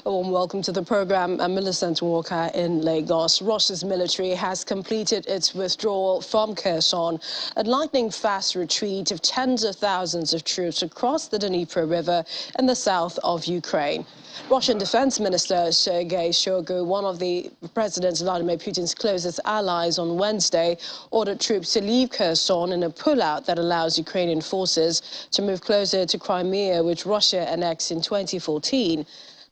A warm welcome to the program. I'm Millicent Walker in Lagos. Russia's military has completed its withdrawal from Kherson, a lightning-fast retreat of tens of thousands of troops across the Dnipro River in the south of Ukraine. Russian Defense Minister Sergei Shoigu, one of the President Vladimir Putin's closest allies, on Wednesday ordered troops to leave Kherson in a pullout that allows Ukrainian forces to move closer to Crimea, which Russia annexed in 2014.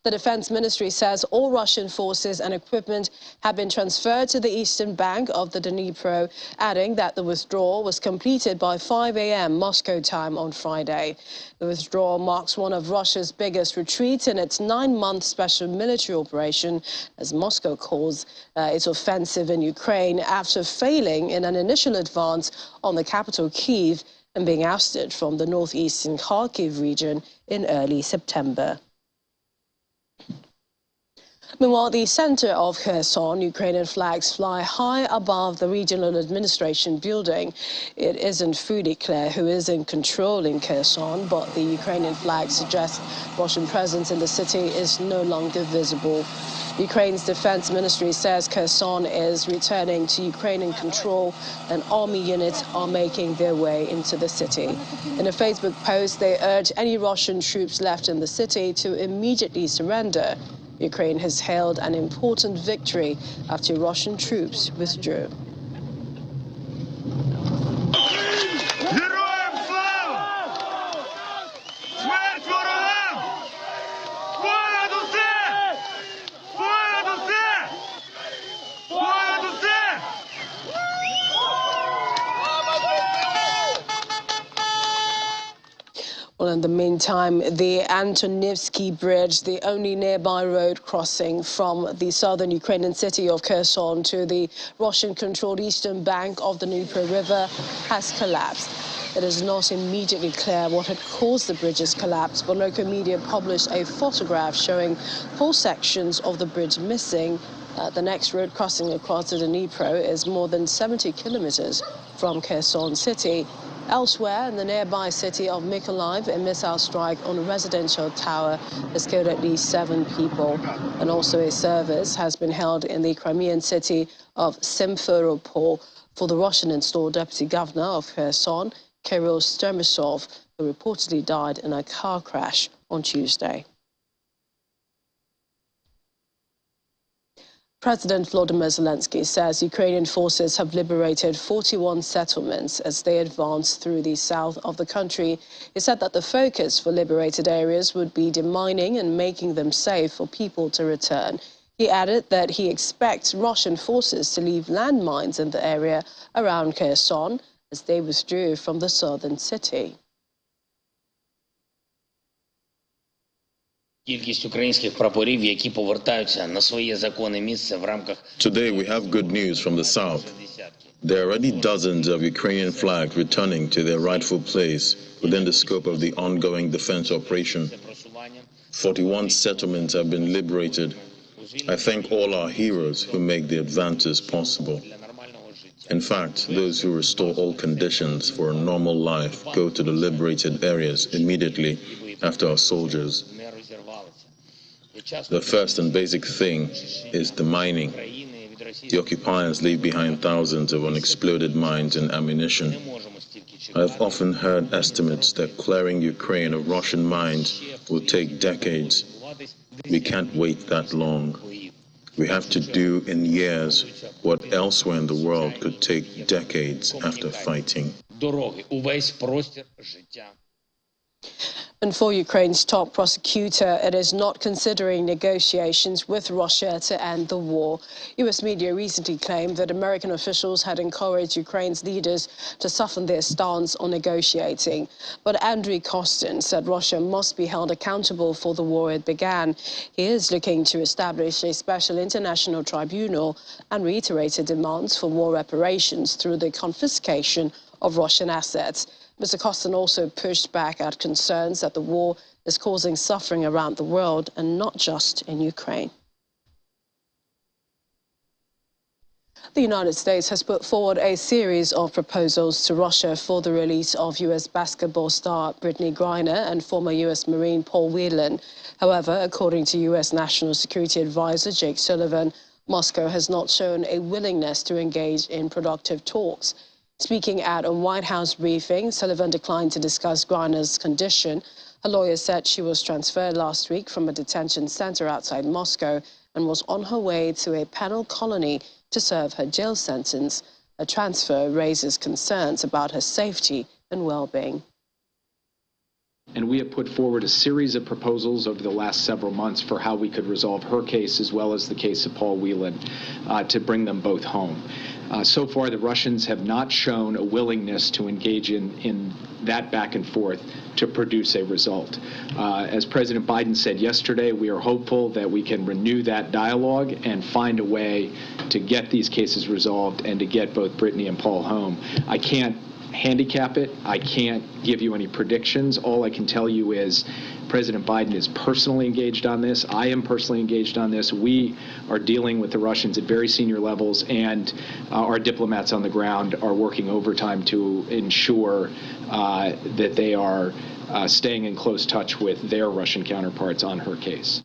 The Defense Ministry says all Russian forces and equipment have been transferred to the eastern bank of the Dnipro, adding that the withdrawal was completed by 5 a.m. Moscow time on Friday. The withdrawal marks one of Russia's biggest retreats in its 9-month special military operation, as Moscow calls its offensive in Ukraine, after failing in an initial advance on the capital Kyiv and being ousted from the northeastern Kharkiv region in early September. Meanwhile, the center of Kherson, Ukrainian flags fly high above the regional administration building. It isn't fully clear who is in control in Kherson, but the Ukrainian flag suggests Russian presence in the city is no longer visible. Ukraine's defense ministry says Kherson is returning to Ukrainian control and army units are making their way into the city. In a Facebook post, they urge any Russian troops left in the city to immediately surrender. Ukraine has hailed an important victory after Russian troops withdrew. Well, in the meantime, the Antonivsky Bridge, the only nearby road crossing from the southern Ukrainian city of Kherson to the Russian-controlled eastern bank of the Dnipro River, has collapsed. It is not immediately clear what had caused the bridge's collapse, but local media published a photograph showing whole sections of the bridge missing. The next road crossing across the Dnipro is more than 70 kilometers from Kherson city. Elsewhere, in the nearby city of Mykolaiv, a missile strike on a residential tower has killed at least 7 people. And also a service has been held in the Crimean city of Simferopol for the Russian-installed deputy governor of Kherson, Kirill Stermisov, who reportedly died in a car crash on Tuesday. President Volodymyr Zelensky says Ukrainian forces have liberated 41 settlements as they advance through the south of the country. He said that the focus for liberated areas would be demining and making them safe for people to return. He added that he expects Russian forces to leave landmines in the area around Kherson as they withdrew from the southern city. Today we have good news from the south. There are already dozens of Ukrainian flags returning to their rightful place within the scope of the ongoing defense operation. 41 settlements have been liberated. I thank all our heroes who make the advances possible. In fact, those who restore all conditions for a normal life go to the liberated areas immediately after our soldiers. The first and basic thing is the mining. The occupiers leave behind thousands of unexploded mines and ammunition. I've often heard estimates that clearing Ukraine of Russian mines will take decades. We can't wait that long. We have to do in years what elsewhere in the world could take decades after fighting. And for Ukraine's top prosecutor, it is not considering negotiations with Russia to end the war. U.S. media recently claimed that American officials had encouraged Ukraine's leaders to soften their stance on negotiating. But Andriy Kostin said Russia must be held accountable for the war it began. He is looking to establish a special international tribunal and reiterated demands for war reparations through the confiscation of Russian assets. Mr. Kostin also pushed back at concerns that the war is causing suffering around the world and not just in Ukraine. The United States has put forward a series of proposals to Russia for the release of U.S. basketball star Brittany Griner and former U.S. Marine Paul Whelan. However, according to U.S. National Security Advisor Jake Sullivan, Moscow has not shown a willingness to engage in productive talks. Speaking at a White House briefing, Sullivan declined to discuss Griner's condition. Her lawyer said she was transferred last week from a detention center outside Moscow and was on her way to a penal colony to serve her jail sentence. A transfer raises concerns about her safety and well-being. And we have put forward a series of proposals over the last several months for how we could resolve her case as well as the case of Paul Whelan to bring them both home. So far, the Russians have not shown a willingness to engage in that back and forth to produce a result. As President Biden said yesterday, we are hopeful that we can renew that dialogue and find a way to get these cases resolved and to get both Brittany and Paul home. I can't handicap it. I can't give you any predictions. All I can tell you is President Biden is personally engaged on this. I am personally engaged on this. We are dealing with the Russians at very senior levels, and our diplomats on the ground are working overtime to ensure that they are staying in close touch with their Russian counterparts on her case.